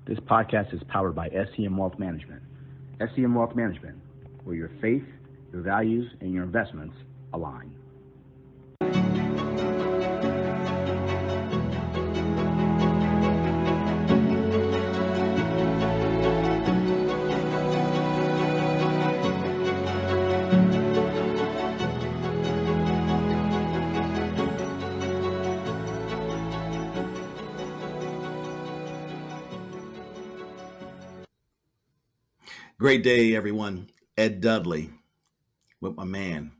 This podcast is powered by SCM Wealth Management. SCM Wealth Management, where your faith, your values, and your investments align. Great day, everyone. Ed Dudley with my man,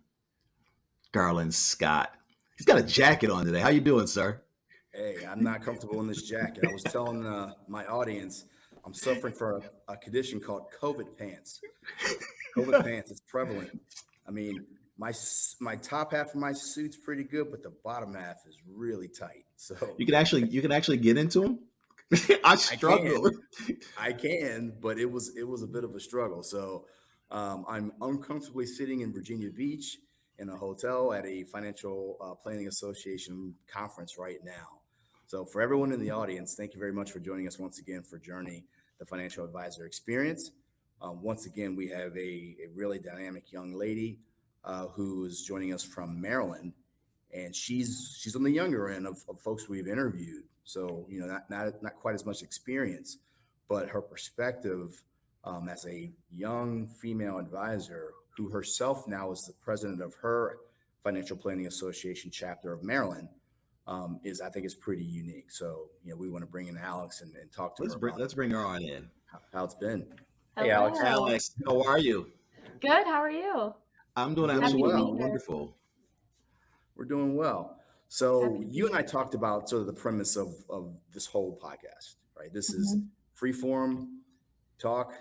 Garland Scott. He's got a jacket on today. How you doing, sir? Hey, I'm not comfortable in this jacket. I was telling my audience I'm suffering from a condition called COVID pants. COVID pants is prevalent. I mean, my top half of my suit's pretty good, but the bottom half is really tight. So you can actually get into them. I struggle. I can, but it was a bit of a struggle. So I'm uncomfortably sitting in Virginia Beach in a hotel at a financial planning association conference right now. So for everyone in the audience, thank you very much for joining us once again for Journey, the Financial Advisor Experience. Once again, we have a really dynamic young lady who is joining us from Maryland, and she's on the younger end of folks we've interviewed. So, you know, not quite as much experience, but her perspective as a young female advisor who herself now is the president of her Financial Planning Association chapter of Maryland I think is pretty unique. So, you know, we want to bring in Alex and talk to her. Let's bring her on in. How it's been. Hello. Hey, Alex. Alex, how are you? Good. How are you? I'm doing absolutely wonderful. We're doing well. So you and I talked about sort of the premise of this whole podcast, right? This is free form talk.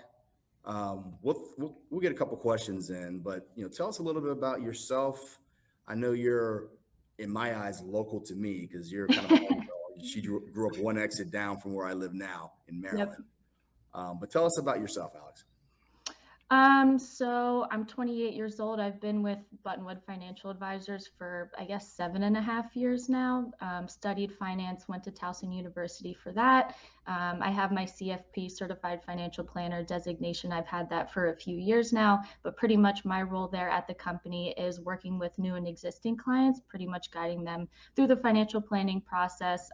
We'll get a couple questions in, but you know, tell us a little bit about yourself. I know you're, in my eyes, local to me because you're kind of a home girl. She grew up one exit down from where I live now in Maryland. Yep. But tell us about yourself, Alex. So I'm 28 years old. I've been with Buttonwood Financial Advisors for, I guess, 7.5 years now. Studied finance, went to Towson University for that. I have my CFP, Certified Financial Planner designation. I've had that for a few years now, but pretty much my role there at the company is working with new and existing clients, pretty much guiding them through the financial planning process,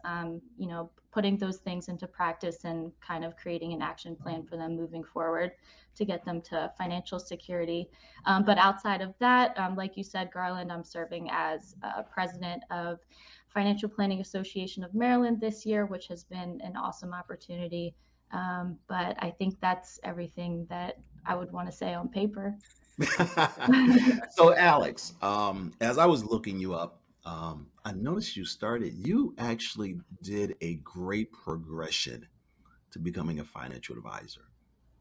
you know, putting those things into practice and kind of creating an action plan for them moving forward to get them to financial security. But outside of that, like you said, Garland, I'm serving as president of Financial Planning Association of Maryland this year, which has been an awesome opportunity. But I think that's everything that I would want to say on paper. So Alex, as I was looking you up, I noticed you actually did a great progression to becoming a financial advisor.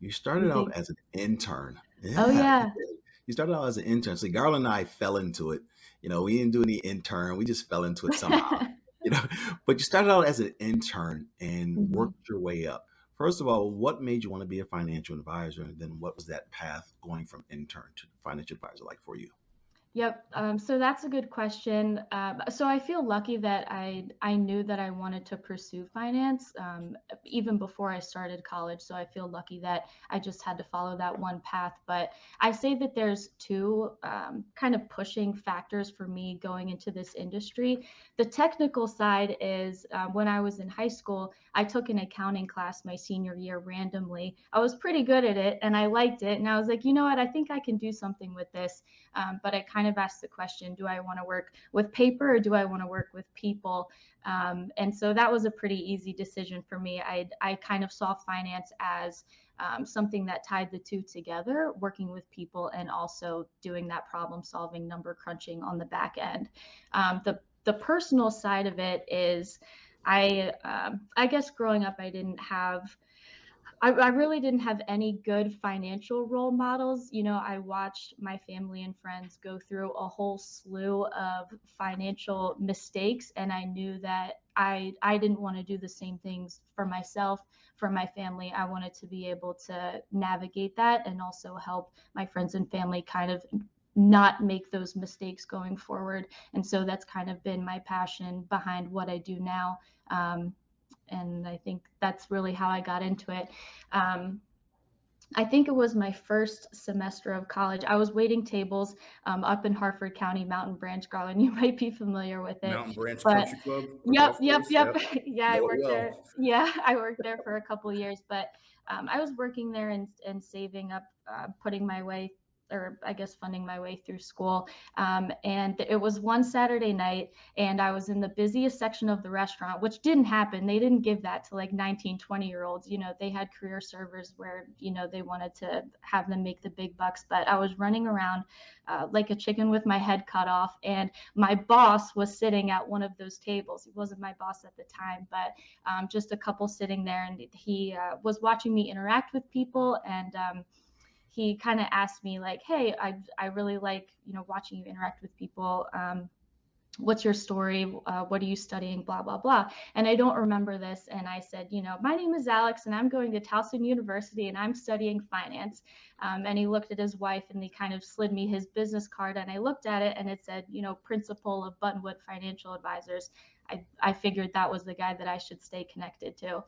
You started out as an intern. Oh, yeah. You started out as an intern. So Garland and I fell into it. You know, we didn't do any intern. We just fell into it somehow. You know, but you started out as an intern and worked your way up. First of all, what made you want to be a financial advisor? And then what was that path going from intern to financial advisor like for you? Yep. So that's a good question. So I feel lucky that I knew that I wanted to pursue finance even before I started college. So I feel lucky that I just had to follow that one path. But I say that there's two kind of pushing factors for me going into this industry. The technical side is when I was in high school, I took an accounting class my senior year randomly. I was pretty good at it and I liked it. And I was like, you know what, I think I can do something with this. But I kind of asked the question, do I want to work with paper or do I want to work with people? And so that was a pretty easy decision for me. I kind of saw finance as something that tied the two together, working with people and also doing that problem solving, number crunching on the back end. The personal side of it is I guess growing up, I really didn't have any good financial role models. You know, I watched my family and friends go through a whole slew of financial mistakes, and I knew that I didn't want to do the same things for myself, for my family. I wanted to be able to navigate that and also help my friends and family kind of not make those mistakes going forward. And so that's kind of been my passion behind what I do now. And I think that's really how I got into it. I think it was my first semester of college. I was waiting tables up in Harford County, Mountain Branch, Garland. You might be familiar with it. Mountain Branch But Country Club or yep, golf yep, course. yep. Yep. Yeah, I Know it worked there. well. Yeah, I worked there for a couple years, but I was working there and saving up, putting my way, or I guess funding my way through school. And it was one Saturday night, and I was in the busiest section of the restaurant, which didn't happen. They didn't give that to like 19, 20-year-olds. You know, they had career servers where, you know, they wanted to have them make the big bucks. But I was running around like a chicken with my head cut off. And my boss was sitting at one of those tables. He wasn't my boss at the time, but just a couple sitting there. And he was watching me interact with people. And he kind of asked me like, hey, I really like, you know, watching you interact with people. What's your story? What are you studying? Blah, blah, blah. And I don't remember this. And I said, you know, my name is Alex and I'm going to Towson University and I'm studying finance. And he looked at his wife and he kind of slid me his business card. And I looked at it and it said, you know, principal of Buttonwood Financial Advisors. I figured that was the guy that I should stay connected to.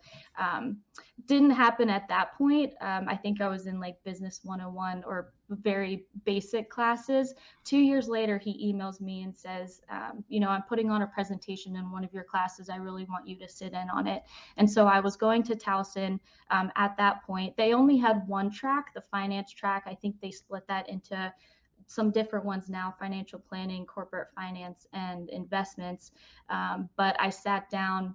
Didn't happen at that point. I think I was in like business 101 or very basic classes. 2 years later, he emails me and says, you know, I'm putting on a presentation in one of your classes. I really want you to sit in on it. And so I was going to Towson at that point. They only had one track, the finance track. I think they split that into some different ones now: financial planning, corporate finance, and investments. But I sat down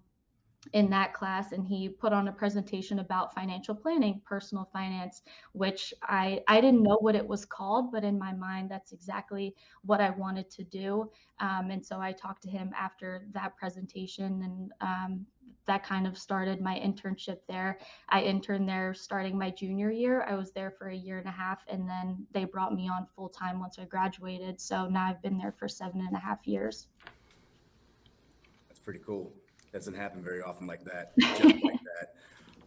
in that class and he put on a presentation about financial planning, personal finance, which I didn't know what it was called, but in my mind, that's exactly what I wanted to do. And so I talked to him after that presentation, and that kind of started my internship there. I interned there starting my junior year. I was there for a year and a half, and then they brought me on full time once I graduated. So now I've been there for 7.5 years. That's pretty cool. Doesn't happen very often like that, just like that.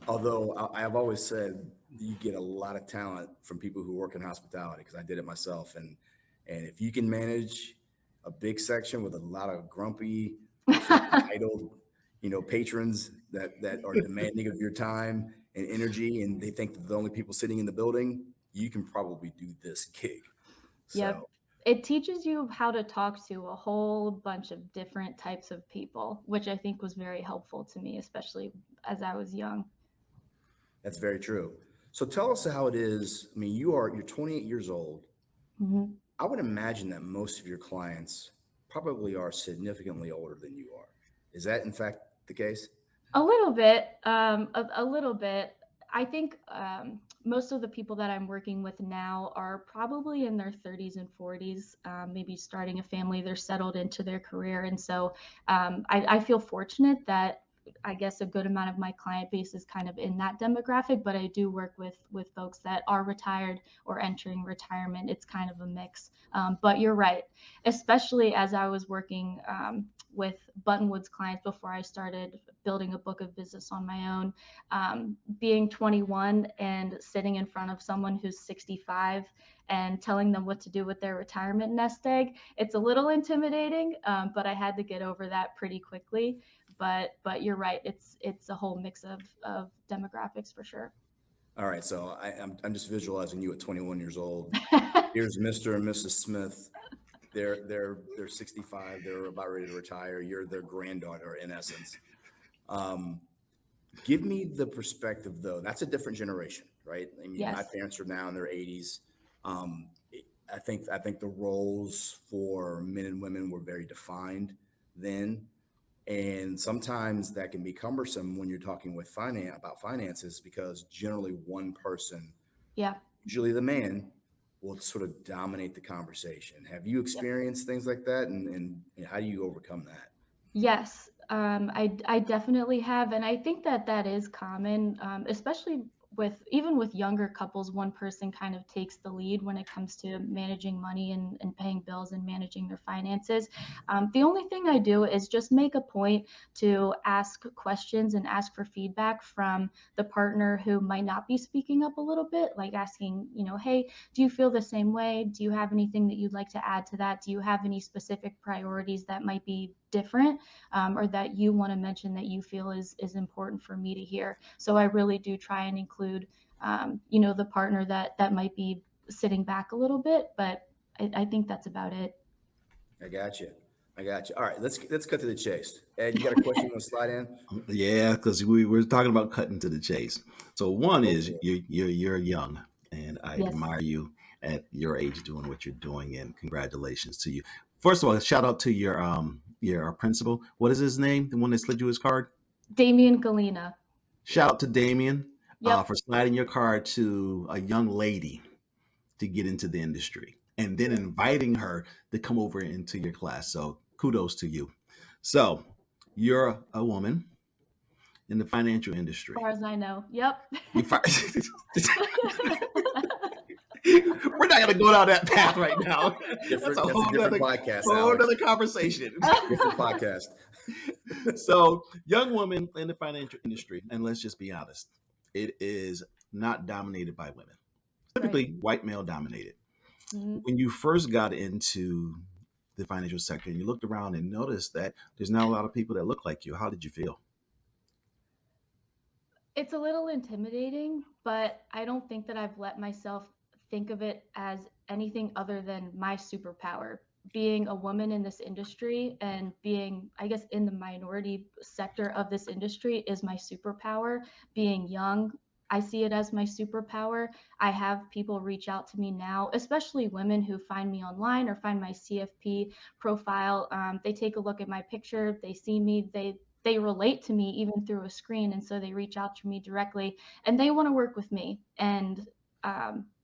Although I have always said you get a lot of talent from people who work in hospitality, because I did it myself. And if you can manage a big section with a lot of grumpy, entitled, you know, patrons that are demanding of your time and energy, and they think that the only people sitting in the building, you can probably do this gig. Yep. So It teaches you how to talk to a whole bunch of different types of people, which I think was very helpful to me, especially as I was young. that's very true. So tell us how it is. I mean, you're 28 years old. Mm-hmm. I would imagine that most of your clients probably are significantly older than you are. Is that in fact the case? A little bit, a little bit. I think most of the people that I'm working with now are probably in their 30s and 40s, maybe starting a family. They're settled into their career. And so I feel fortunate that I guess a good amount of my client base is kind of in that demographic, but I do work with folks that are retired or entering retirement. It's kind of a mix. But you're right, especially as I was working with Buttonwood's clients before I started building a book of business on my own. Being 21 and sitting in front of someone who's 65 and telling them what to do with their retirement nest egg, it's a little intimidating, but I had to get over that pretty quickly. But you're right, it's a whole mix of demographics for sure. All right, so I'm just visualizing you at 21 years old. Here's Mr. and Mrs. Smith. They're 65. They're about ready to retire. You're their granddaughter in essence. Give me the perspective though. That's a different generation, right? I mean, Yes. my parents are now in their 80s. I think the roles for men and women were very defined then. And sometimes that can be cumbersome when you're talking with about finances, because generally one person, Yeah. usually the man, will sort of dominate the conversation. Have you experienced things like that? And how do you overcome that? Yes, I definitely have, and I think that is common, especially even with younger couples. One person kind of takes the lead when it comes to managing money and paying bills and managing their finances. The only thing I do is just make a point to ask questions and ask for feedback from the partner who might not be speaking up a little bit, like asking, you know, hey, do you feel the same way? Do you have anything that you'd like to add to that? Do you have any specific priorities that might be different, or that you want to mention that you feel is important for me to hear. So I really do try and include, the partner that might be sitting back a little bit, but I think that's about it. I got you. I got you. All right, let's cut to the chase. Ed, you got a question you want to slide in? Yeah, because we were talking about cutting to the chase. So one Go is for it. you're young, and I Yes. admire you at your age doing what you're doing, and congratulations to you. First of all, shout out to your principal. What is his name? The one that slid you his card? Damian Galena. Shout out to Damien Yep. for sliding your card to a young lady to get into the industry, and then inviting her to come over into your class. So kudos to you. So you're a woman in the financial As industry. far as I know. Yep. You fi- We're not gonna go down that path right now. That's That's a different podcast, whole Alex. other conversation. Different podcast. So, young women in the financial industry, and let's just be honest, it is not dominated by women. Typically, white male dominated. Mhm. When you first got into the financial sector and you looked around and noticed that there's not a lot of people that look like you, how did you feel? It's a little intimidating, but I don't think that I've let myself think of it as anything other than my superpower. Being a woman in this industry and being, I guess, in the minority sector of this industry is my superpower. Being young, I see it as my superpower. I have people reach out to me now, especially women who find me online or find my CFP profile. They take a look at my picture, they see me, they relate to me even through a screen, and so they reach out to me directly and they want to work with me, and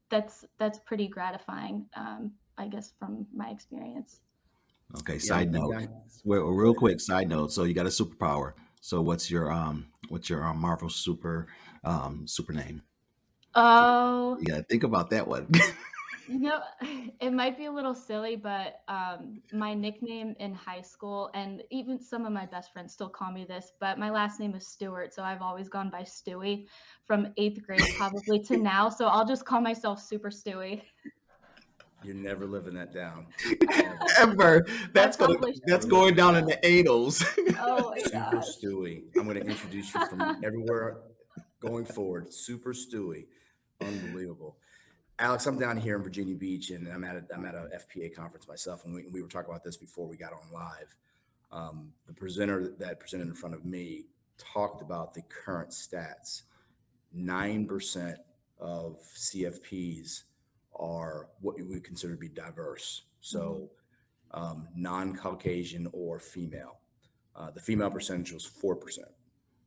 that's pretty gratifying, I guess, from my experience. Okay, Yeah, side note. Real quick, side note. So you got a superpower. So what's your Marvel super name? Oh, You gotta think about that one. it might be a little silly, but my nickname in high school, and even some of my best friends still call me this, but my last name is Stewart, so I've always gone by Stewie from 8th grade probably to now. So I'll just call myself Super Stewie. You're never living that down. Ever. That's probably going down in the annals. Oh my Super God. Stewie. I'm going to introduce you from everywhere going forward. Super Stewie. Unbelievable. Alex, I'm down here in Virginia Beach, and I'm at a FPA conference myself, and we were talking about this before we got on live. The presenter that presented in front of me talked about the current stats. 9% of CFPs are what we would consider to be diverse. So non-Caucasian or female. The female percentage was 4%.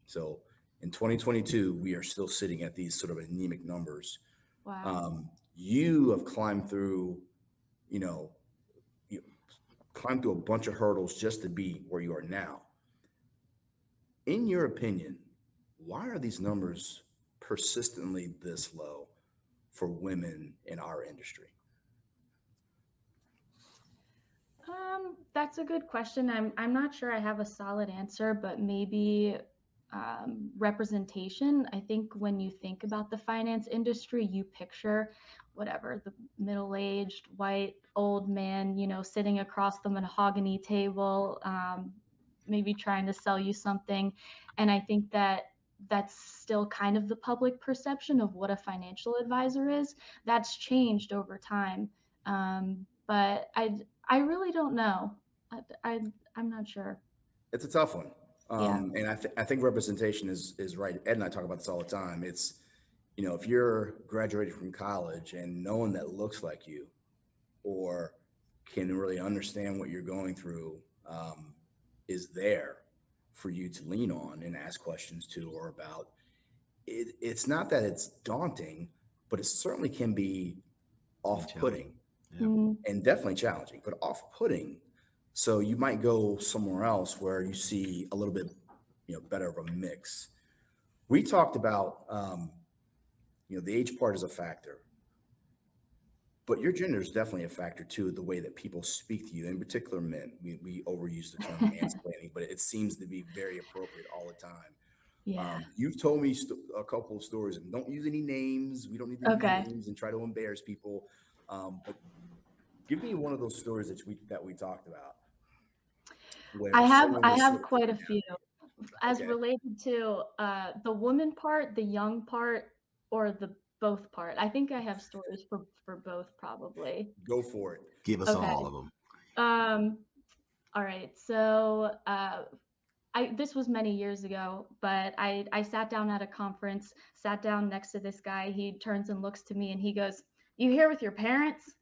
So in 2022, we are still sitting at these sort of anemic numbers. Wow. You have climbed through, you climbed through a bunch of hurdles just to be where you are now. In your opinion, why are these numbers persistently this low for women in our industry? That's a good question. I'm not sure I have a solid answer, but maybe representation. I think when you think about the finance industry, you picture whatever, the middle-aged white old man, sitting across the mahogany table, maybe trying to sell you something. And I think that that's still kind of the public perception of what a financial advisor is. That's changed over time. But I really don't know. I'm not sure. It's a tough one. Yeah. And I think representation is right. Ed and I talk about this all the time. It's, if you're graduating from college and no one that looks like you or can really understand what you're going through is there for you to lean on and ask questions to or about. It's not that it's daunting, but it certainly can be off-putting. Yeah. And definitely challenging, but off-putting. So you might go somewhere else where you see a little bit, better of a mix. We talked about, the age part is a factor, but your gender is definitely a factor too. The way that people speak to you, in particular men, we overuse the term mansplaining, but it seems to be very appropriate all the time. Yeah. You've told me a couple of stories, and don't use any names. We don't need to use names and try to embarrass people. But give me one of those stories that we talked about. where someone I was have sort of quite a looking few. down on As you? Okay, related to the woman part, the young part, or the both part. I think I have stories for both probably. go for it. Give us Okay. all of them. Um, all right. So this was many years ago, but I sat down at a conference, sat down next to this guy. He turns and looks to me and he goes, "You here with your parents?"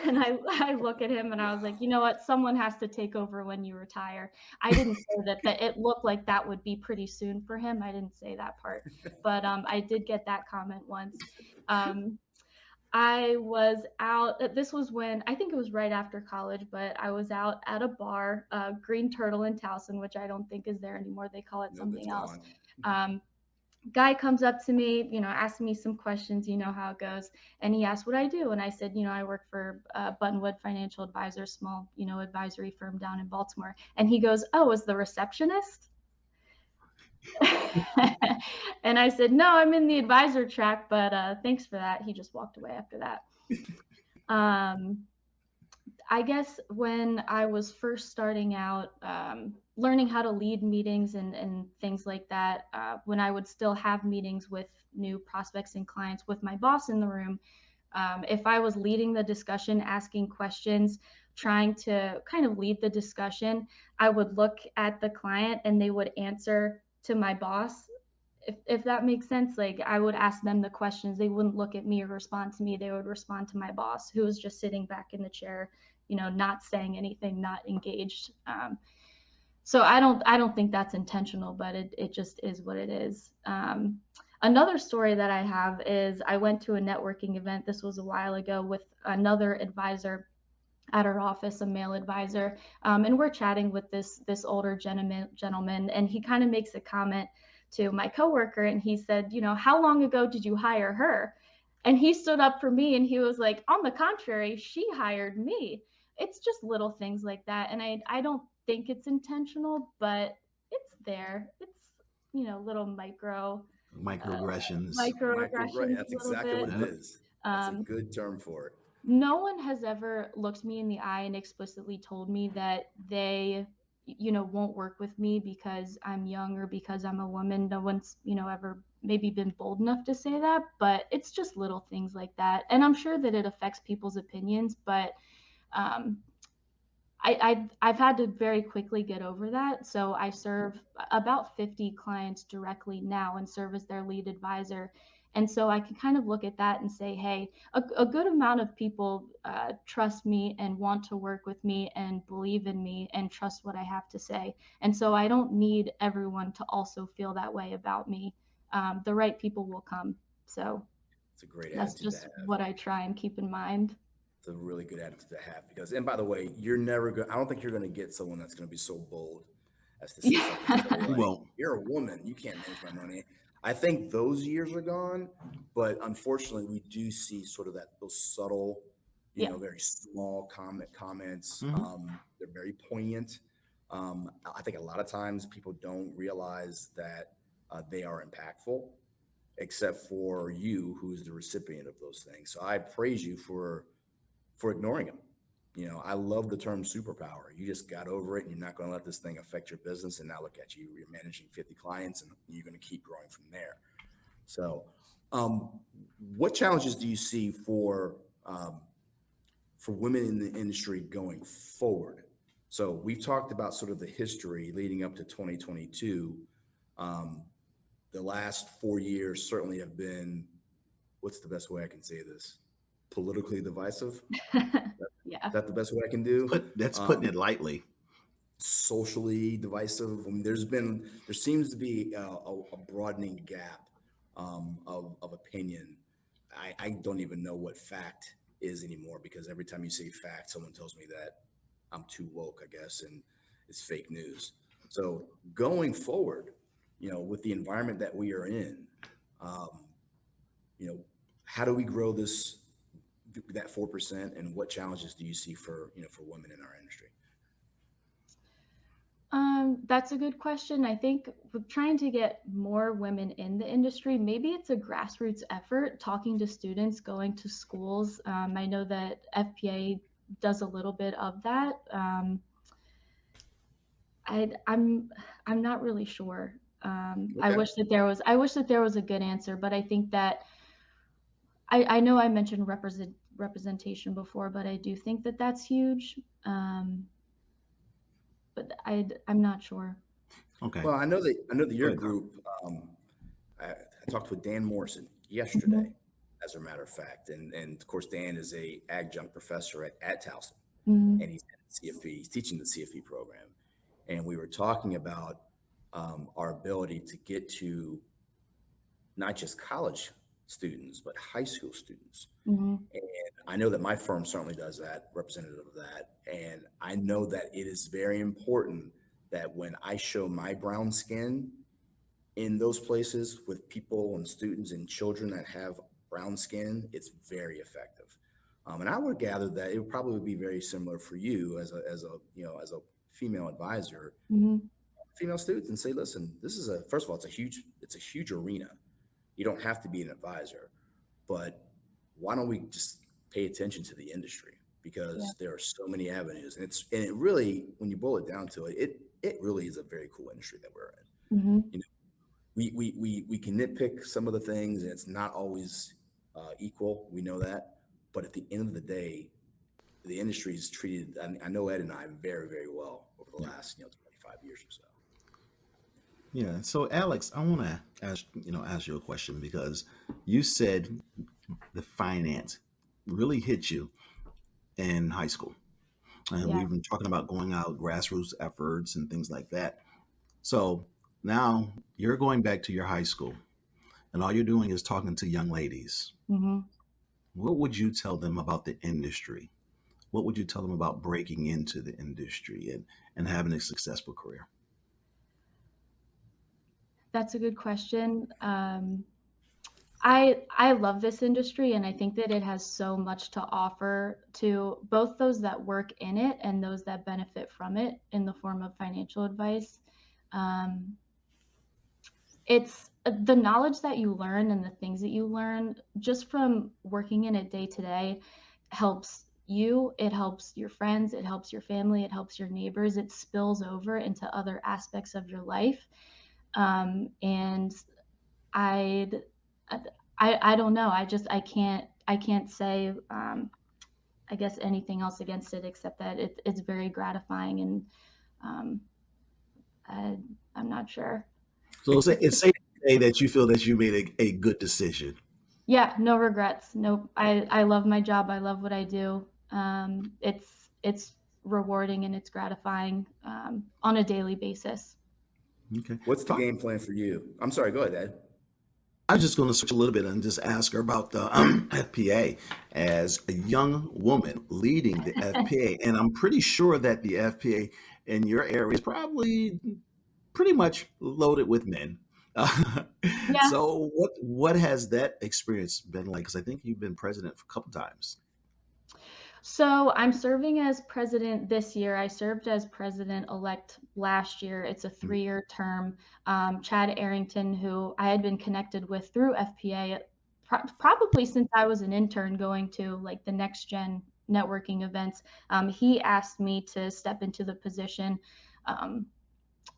And I look at him and I was like, you know what? Someone has to take over when you retire. I didn't say that it looked like that would be pretty soon for him. I didn't say that part, but I did get that comment once. Um, I was out. This was when I think it was right after college, but I was out at a bar, Green Turtle in Towson, which I don't think is there anymore. They call it Nope, it's something else. gone. Um, Guy comes up to me, asking me some questions, you know how it goes. And he asked what I do. And I said, I work for Buttonwood Financial Advisors, small, advisory firm down in Baltimore. And he goes, "Oh, as the receptionist?" And I said, "No, I'm in the advisor track, but thanks for that." He just walked away after that. Um, I guess when I was first starting out, learning how to lead meetings and things like that, when I would still have meetings with new prospects and clients with my boss in the room, if I was leading the discussion, asking questions, trying to kind of lead the discussion, I would look at the client and they would answer to my boss. If that makes sense, like I would ask them the questions. They wouldn't look at me or respond to me. They would respond to my boss, who was just sitting back in the chair, not saying anything, not engaged. So I don't think that's intentional, but it just is what it is. Another story that I have is I went to a networking event. This was a while ago with another advisor at our office, a male advisor, and we're chatting with this older gentleman, and he kind of makes a comment to my coworker, and he said, "How long ago did you hire her?" And he stood up for me, and he was like, "On the contrary, she hired me." It's just little things like that, and I don't think it's intentional, but it's there. It's little Microaggressions. microaggressions That's a little exactly what bit. it Yep. is. That's a Um, good term for it. no one has ever looked me in the eye and explicitly told me that they won't work with me because I'm young or because I'm a woman. No one's ever maybe been bold enough to say that, but it's just little things like that, and I'm sure that it affects people's opinions, but um, I've had to very quickly get over that. So I serve about 50 clients directly now and serve as their lead advisor. And so I can kind of look at that and say, hey, a good amount of people trust me and want to work with me and believe in me and trust what I have to say. And so I don't need everyone to also feel that way about me. The right people will come. So It's a great that's attitude to just have. what I try and keep in mind. It's a really good attitude to have because, and by the way, you're never going. I don't think you're going to get someone that's going to be so bold as to say something silly You like, won't. "You're a woman, you can't manage my money." I think those years are gone, but unfortunately, we do see sort of those subtle, Yeah. very small comments. Mhm. They're very poignant. I think a lot of times people don't realize that they are impactful, except for you, who's the recipient of those things. So I praise you for ignoring them. I love the term superpower. You just got over it and you're not going to let this thing affect your business. And now look at you, you're managing 50 clients and you're going to keep growing from there. So, um, what challenges do you see for women in the industry going forward? So we've talked about sort of the history leading up to 2022. Um, the last 4 years certainly have been, what's the best way I can say this? Politically divisive. Yeah. Is that the best way I can do? That's putting it lightly. Socially divisive. I mean, there seems to be a broadening gap of opinion. I don't even know what fact is anymore because every time you say fact, someone tells me that I'm too woke, I guess, and it's fake news. So going forward, with the environment that we are in, um, you know, how do we grow that 4%, and what challenges do you see for women in our industry? That's a good question. I think we're trying to get more women in the industry. Maybe it's a grassroots effort, talking to students, going to schools. I know that FPA does a little bit of that. I'm not really sure. I Okay. wish that there was a good answer, but I think that I know I mentioned representation before, but I do think that that's huge. But I'm not sure. Okay, Well, I know that go your ahead, Carl. group. I talked with Dan Morrison Mhm. yesterday, as a matter of fact, and of course Dan is a adjunct professor at Towson, Mhm. and he's at CFP. He's teaching the CFP program, and we were talking about our ability to get to not just college students but high school students. Mhm. And I know that my firm certainly does that, representative of that. And I know that it is very important that when I show my brown skin in those places with people and students and children that have brown skin, it's very effective. And I would gather that it would probably be very similar for you as a female advisor, Mhm. female students, and say, listen, this is a first of all, it's a huge arena. You don't have to be an advisor, but why don't we just pay attention to the industry, Yeah. because there are so many avenues, and it really, when you boil it down to it, it really is a very cool industry that we're in. Mhm. You know, we can nitpick some of the things, and it's not always equal. We know that, but at the end of the day, the industry is treated. I know Ed and I very, very well over the Yeah, last 25 years or so. yeah. So, Alex, I want to ask you a question because you said the finance really hit you in high school, and Yeah. we've been talking about going out grassroots efforts and things like that. So now you're going back to your high school, and all you're doing is talking to young ladies. Mhm. What would you tell them about the industry? What would you tell them about breaking into the industry and having a successful career? That's a good question. I love this industry, and I think that it has so much to offer to both those that work in it and those that benefit from it in the form of financial advice. Um, it's the knowledge that you learn and the things that you learn just from working in it day to day helps you, it helps your friends, it helps your family, it helps your neighbors, it spills over into other aspects of your life. And I'd I don't know. I can't say I guess anything else against it except that it's very gratifying, and um, I, I'm not sure. So it's safe to say that you feel that you made a good decision. Yeah, no regrets. Nope. I love my job. I love what I do. It's rewarding and it's gratifying on a daily basis. Okay. What's the Talk. game plan for you? I'm sorry. Go ahead, Ed. I was just going to switch a little bit and just ask her about the FPA as a young woman leading the FPA. And I'm pretty sure that the FPA in your area is probably pretty much loaded with men. Yeah. So what has that experience been like? Because I think you've been president for a couple times. So I'm serving as president this year. I served as president elect last year. It's a Mm. 3-year term. Chad Arrington, who I had been connected with through FPA probably since I was an intern going to like the next gen networking events, he asked me to step into the position. Um,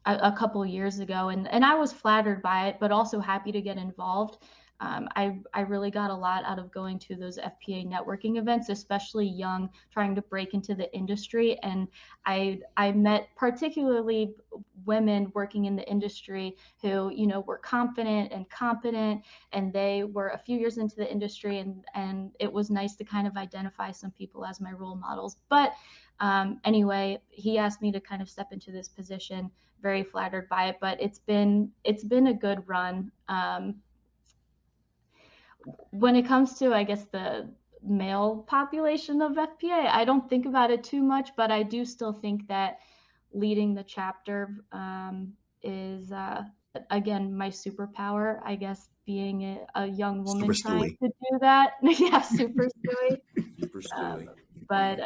a couple years ago, and I was flattered by it, but also happy to get involved. I really got a lot out of going to those FPA networking events, especially young, trying to break into the industry. And I met particularly women working in the industry who were confident and competent, and they were a few years into the industry, and it was nice to kind of identify some people as my role models. But anyway, he asked me to kind of step into this position, very flattered by it, but it's been a good run. When it comes to, I guess, the male population of FPA, I don't think about it too much, but I do still think that leading the chapter is again my superpower, I guess, being a young Super woman trying Stewie. to do that. Yeah, super silly. Super Um, Stewie. but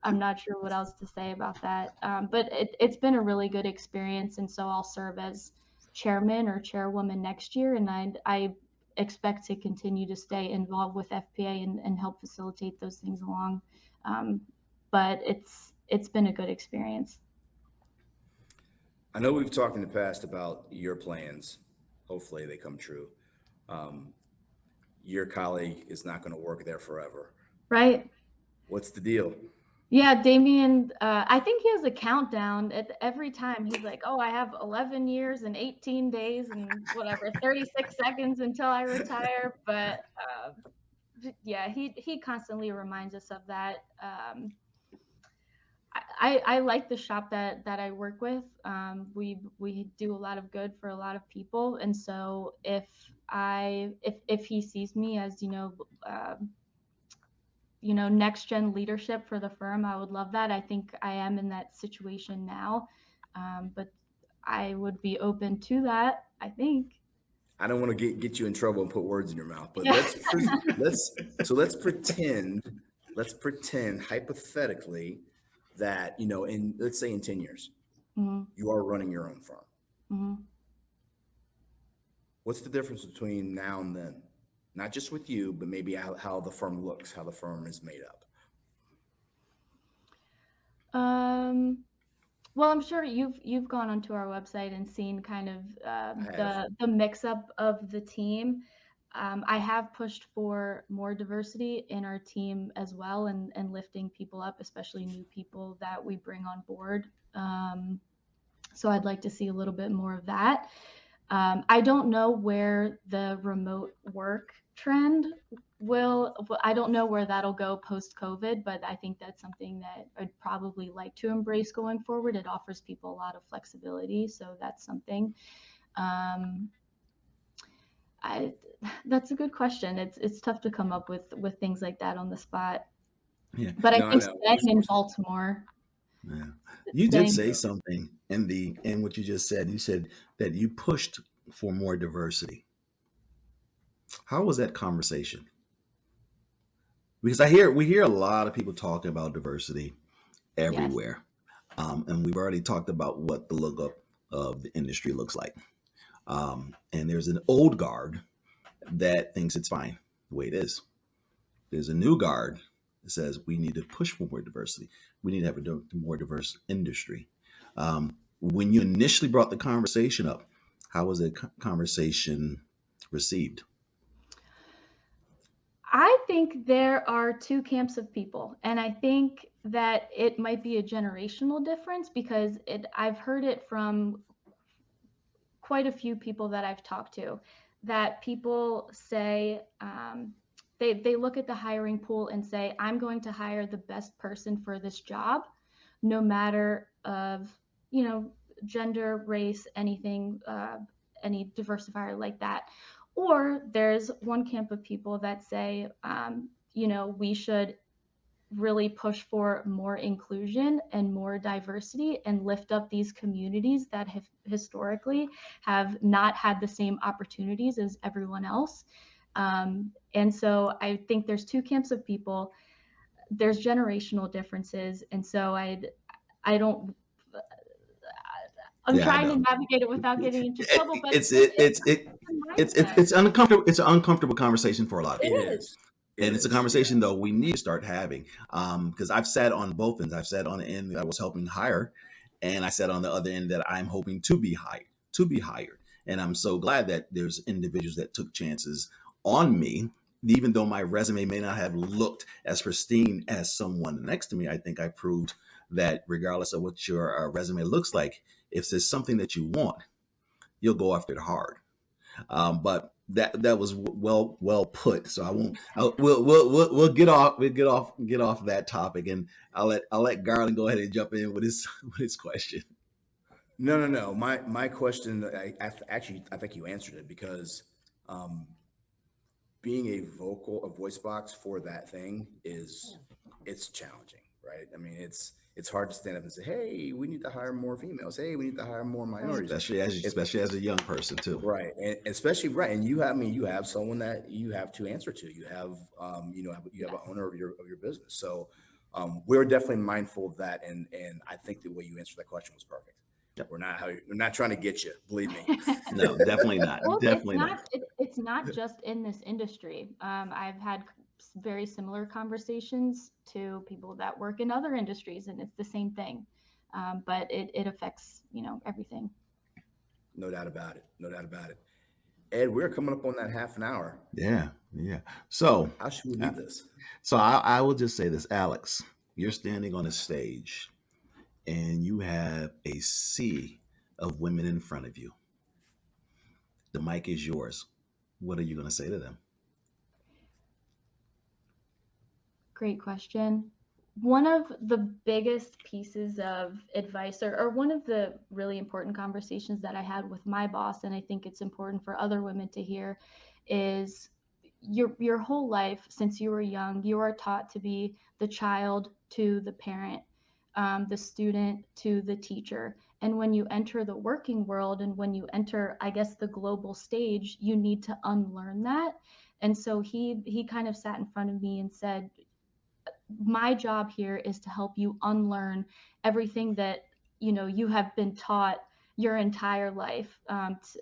I'm not sure what else to say about that. But it's been a really good experience, and so I'll serve as chairman or chairwoman next year, and I expect to continue to stay involved with FPA and help facilitate those things along. Um, but it's been a good experience. I know we've talked in the past about your plans. Hopefully they come true. Um, your colleague is not going to work there forever. Right. What's the deal? Yeah, Damien, I think he has a countdown at every time. He's like, oh, I have 11 years and 18 days and whatever, 36 seconds until I retire. But yeah, he constantly reminds us of that. I like the shop that I work with. We do a lot of good for a lot of people, and so if he sees me as next gen leadership for the firm, I would love that. I think I am in that situation now, but I would be open to that, I think. I don't want to get you in trouble and put words in your mouth, but Yeah. let's pretend hypothetically that, in, let's say in 10 years, Mm-hmm. you are running your own firm. Mm-hmm. What's the difference between now and then? Not just with you, but maybe how the firm looks, how the firm is made up. Well, I'm sure you've gone onto our website and seen kind of the mix up of the team. I have pushed for more diversity in our team as well, and lifting people up, especially new people that we bring on board. So I'd like to see a little bit more of that. I don't know where the remote work trend I don't know where that'll go post-COVID, but I think that's something that I'd probably like to embrace going forward. It offers people a lot of flexibility, so that's something. That's a good question. It's tough to come up with things like that on the spot. Yeah. But I No, I think know. staying in Baltimore. Yeah. You did Staying, say something in what you just said. You said that you pushed for more diversity. How was that conversation? Because we hear a lot of people talking about diversity yes. everywhere, and we've already talked about what the lookup of the industry looks like. And there's an old guard that thinks it's fine the way it is. There's a new guard that says we need to push for more diversity. We need to have a more diverse industry. When you initially brought the conversation up, how was the conversation received? I think there are two camps of people, and I think that it might be a generational difference because I've heard it from quite a few people that I've talked to, that people say they look at the hiring pool and say, I'm going to hire the best person for this job, no matter of gender, race, anything, any diversifier like that. Or there's one camp of people that say, we should really push for more inclusion and more diversity and lift up these communities that have historically have not had the same opportunities as everyone else. And so I think there's two camps of people. There's generational differences. And so I'm trying to navigate it without getting into trouble, but it's uncomfortable. It's an uncomfortable conversation for a lot of people. It is. And it's a conversation though we need to start having. Because I've sat on both ends. I've sat on the end that I was helping hire, and I sat on the other end that I'm hoping to be hired. And I'm so glad that there's individuals that took chances on me, even though my resume may not have looked as pristine as someone next to me. I think I proved that regardless of what your resume looks like, if there's something that you want, you'll go after it hard. But that was well put. So I won't. We'll get off that topic, and I'll let Garland go ahead and jump in with his question. No. My question, I think you answered it, because being a voice box for that thing it's challenging, right? I mean, it's hard to stand up and say, hey, we need to hire more females. Hey, we need to hire more minorities. Especially as a young person too. Right. And especially, right. And you have someone that you have to answer to. You have, you have an owner of your business. So we're definitely mindful of that. And I think the way you answered that question was perfect. Yep. We're not trying to get you, believe me. No, definitely not. Well, definitely not. It's not just in this industry. I've had very similar conversations to people that work in other industries, and it's the same thing. but it affects, everything. No doubt about it. No doubt about it. Ed, we're coming up on that half an hour. Yeah. So, How should we uh, leave this? I will just say this, Alex. You're standing on a stage, and you have a sea of women in front of you. The mic is yours. What are you going to say to them? Great question. One of the biggest pieces of advice, or one of the really important conversations that I had with my boss, and I think it's important for other women to hear, is your whole life since you were young, you are taught to be the child to the parent, the student to the teacher. And when you enter the working world and when you enter, I guess, the global stage, you need to unlearn that. And so he kind of sat in front of me and said, my job here is to help you unlearn everything that you have been taught your entire life,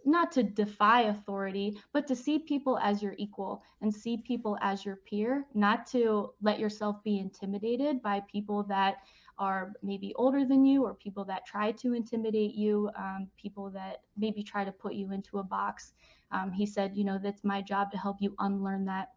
not to defy authority, but to see people as your equal and see people as your peer, not to let yourself be intimidated by people that are maybe older than you, or people that try to intimidate you, people that maybe try to put you into a box. He said, that's my job to help you unlearn that.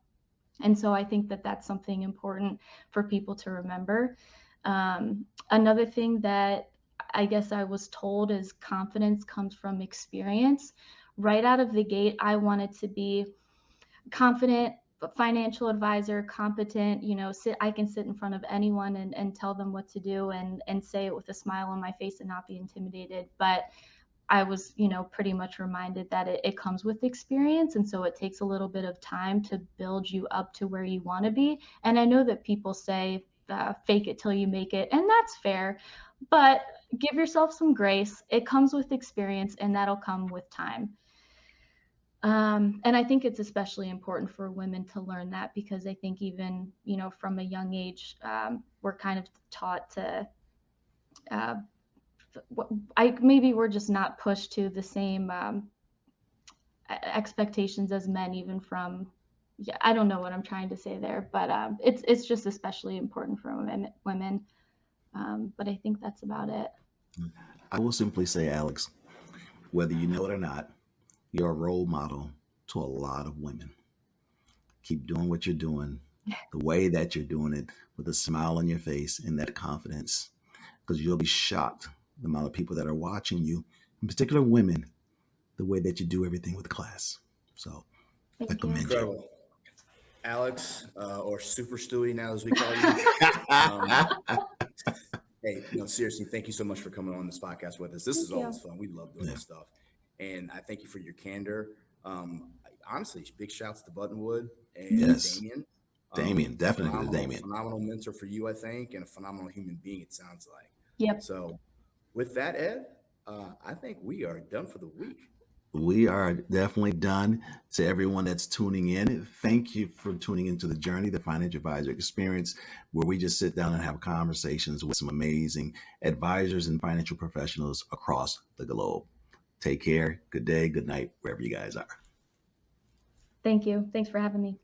And so I think that that's something important for people to remember. Another thing that I guess I was told is confidence comes from experience. Right out of the gate, I wanted to be confident financial advisor, competent, I can sit in front of anyone and tell them what to do and say it with a smile on my face and not be intimidated. But I was, pretty much reminded that it comes with experience. And so it takes a little bit of time to build you up to where you want to be. And I know that people say, fake it till you make it. And that's fair. But give yourself some grace. It comes with experience, and that'll come with time. And I think it's especially important for women to learn that, because I think even, from a young age, we're kind of taught to, maybe we're just not pushed to the same expectations as men, even from, I don't know what I'm trying to say there, but it's just especially important for women. But I think that's about it. I will simply say, Alex, whether you know it or not, you're a role model to a lot of women. Keep doing what you're doing, the way that you're doing it, with a smile on your face and that confidence, because you'll be shocked the amount of people that are watching you, in particular women, the way that you do everything with class. So I Thank you. commend you. Incredible. Alex, or Super Stewie now, as we call you. Hey, no, seriously, thank you so much for coming on this podcast with us. This is Thank you. always fun. We love doing this stuff. And I thank you for your candor. Honestly, big shouts to Buttonwood and Yes. Damien. Damien, definitely Damien. Phenomenal mentor for you, I think, and a phenomenal human being, it sounds like. Yep. So with that, Ed, I think we are done for the week. We are definitely done. To everyone that's tuning in, thank you for tuning into the Journey, the Financial Advisor Experience, where we just sit down and have conversations with some amazing advisors and financial professionals across the globe. Take care. Good day, good night, wherever you guys are. Thank you. Thanks for having me.